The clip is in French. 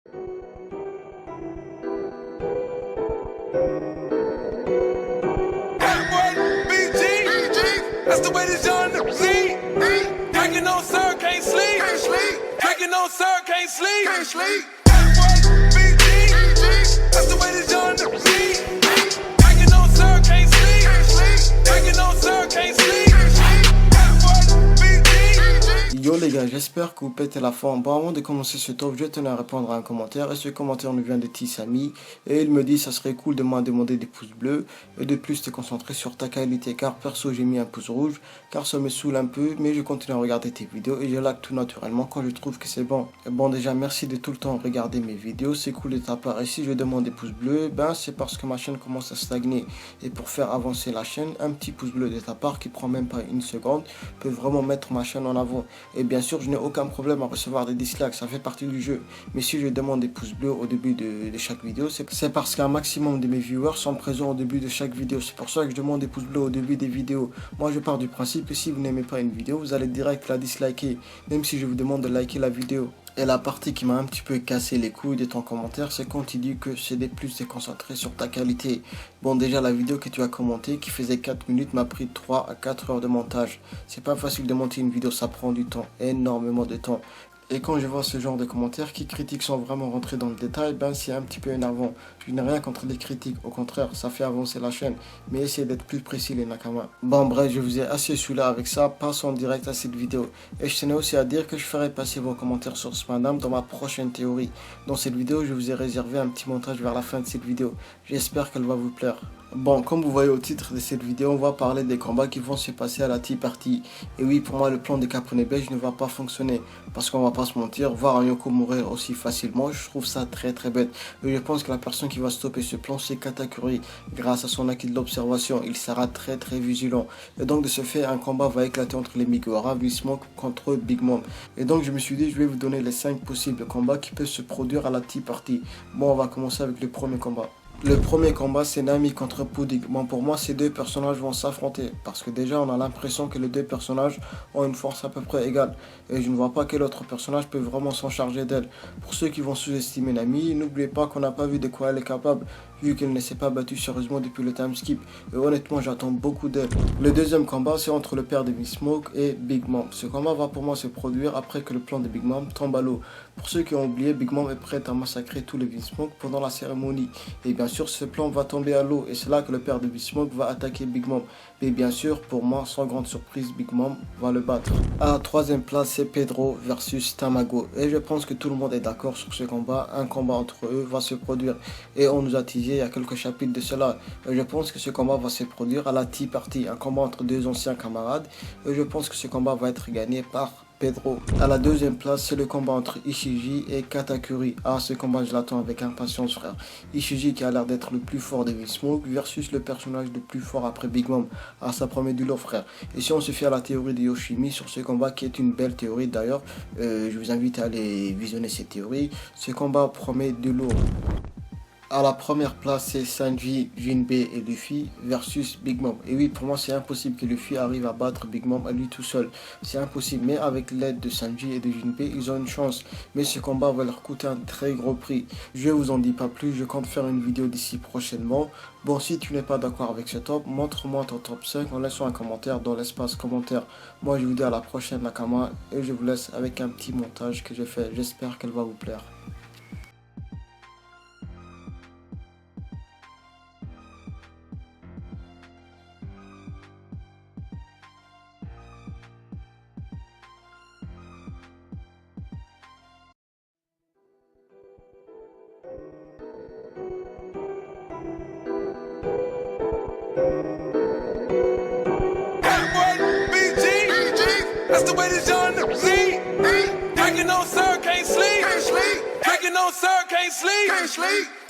That's the way this young lead. Drinking on sir, can't sleep. Drinking on sir, can't sleep. That boy BG. That's the way this young lead. Drinking on sir, can't sleep. Drinking on sir, can't sleep. That boy BG. Yo les gars, j'espère que vous pétez la forme. Bon, avant de commencer ce top, je tenais à répondre à un commentaire. Et ce commentaire nous vient de Tissami. Et il me dit, ça serait cool de moi demander des pouces bleus. Et de plus te concentrer sur ta qualité. Car perso, j'ai mis un pouce rouge. Car ça me saoule un peu. Mais je continue à regarder tes vidéos. Et je like tout naturellement quand je trouve que c'est bon. Et bon, déjà, merci de tout le temps regarder mes vidéos. C'est cool de ta part. Et si je demande des pouces bleus, ben c'est parce que ma chaîne commence à stagner. Et pour faire avancer la chaîne, un petit pouce bleu de ta part qui prend même pas une seconde peut vraiment mettre ma chaîne en avant. Et bien sûr, je n'ai aucun problème à recevoir des dislikes, ça fait partie du jeu. Mais si je demande des pouces bleus au début de chaque vidéo, c'est parce qu'un maximum de mes viewers sont présents au début de chaque vidéo. C'est pour ça que je demande des pouces bleus au début des vidéos. Moi, je pars du principe que si vous n'aimez pas une vidéo, vous allez direct la disliker, même si je vous demande de liker la vidéo. Et la partie qui m'a un petit peu cassé les couilles de ton commentaire, c'est quand tu dis que c'est des plus de concentrer sur ta qualité. Bon, déjà la vidéo que tu as commentée, qui faisait 4 minutes, m'a pris 3 à 4 heures de montage. C'est pas facile de monter une vidéo, ça prend du temps, énormément de temps. Et quand je vois ce genre de commentaires qui critiquent sans vraiment rentrer dans le détail, ben c'est un petit peu énervant. Je n'ai rien contre les critiques, au contraire, ça fait avancer la chaîne. Mais essayez d'être plus précis les Nakama. Bon bref, je vous ai assez saoulé avec ça, passons direct à cette vidéo. Et je tenais aussi à dire que je ferai passer vos commentaires sur Spandam dans ma prochaine théorie. Dans cette vidéo, je vous ai réservé un petit montage vers la fin de cette vidéo. J'espère qu'elle va vous plaire. Bon, comme vous voyez au titre de cette vidéo, on va parler des combats qui vont se passer à la Tea Party. Et oui, pour moi, le plan de Capone Belge ne va pas fonctionner. Parce qu'on va pas se mentir, voir un Yoko mourir aussi facilement, je trouve ça très bête. Et je pense que la personne qui va stopper ce plan, c'est Katakuri. Grâce à son acquis de l'observation, il sera très vigilant. Et donc de ce fait, un combat va éclater entre les Migohara, V-Smoke contre Big Mom. Et donc je me suis dit, je vais vous donner les 5 possibles combats qui peuvent se produire à la Tea Party. Bon, on va commencer avec le premier combat. Le premier combat, c'est Nami contre Pudding. Bon, pour moi, ces deux personnages vont s'affronter. Parce que déjà, on a l'impression que les deux personnages ont une force à peu près égale. Et je ne vois pas quel autre personnage peut vraiment s'en charger d'elle. Pour ceux qui vont sous-estimer Nami, n'oubliez pas qu'on n'a pas vu de quoi elle est capable, vu qu'elle ne s'est pas battue sérieusement depuis le time skip. Et honnêtement, j'attends beaucoup d'elle. Le deuxième combat, c'est entre le père de V-Smoke et Big Mom. Ce combat va pour moi se produire après que le plan de Big Mom tombe à l'eau. Pour ceux qui ont oublié, Big Mom est prête à massacrer tous les V-Smoke pendant la cérémonie. Et bien sûr, ce plan va tomber à l'eau. Et c'est là que le père de V-Smoke va attaquer Big Mom. Et bien sûr, pour moi, sans grande surprise, Big Mom va le battre. À la troisième place, c'est Pedro versus Tamago. Et je pense que tout le monde est d'accord sur ce combat. Un combat entre eux va se produire. Et on nous a teasé il y a quelques chapitres de cela. Et je pense que ce combat va se produire à la Tea Party. Un combat entre deux anciens camarades. Et je pense que ce combat va être gagné par Pedro. À la deuxième place, c'est le combat entre Ishiji et Katakuri. Ah, ce combat, je l'attends avec impatience, frère. Ishiji qui a l'air d'être le plus fort de V-Smoke versus le personnage le plus fort après Big Mom. Ah, ça promet du lourd, frère. Et si on se fie à la théorie de Yoshimi sur ce combat, qui est une belle théorie d'ailleurs, je vous invite à aller visionner cette théorie. Ce combat promet du lourd. À la première place, c'est Sanji, Jinbei et Luffy versus Big Mom. Et oui, pour moi, c'est impossible que Luffy arrive à battre Big Mom à lui tout seul. C'est impossible, mais avec l'aide de Sanji et de Jinbei, ils ont une chance. Mais ce combat va leur coûter un très gros prix. Je vous en dis pas plus, je compte faire une vidéo d'ici prochainement. Bon, si tu n'es pas d'accord avec ce top, montre-moi ton top 5 en laissant un commentaire dans l'espace commentaire. Moi, je vous dis à la prochaine Nakama et je vous laisse avec un petit montage que j'ai fait. J'espère qu'elle va vous plaire. That's the way this young lead. Drinking on sir, can't sleep. Drinking on sir, can't sleep.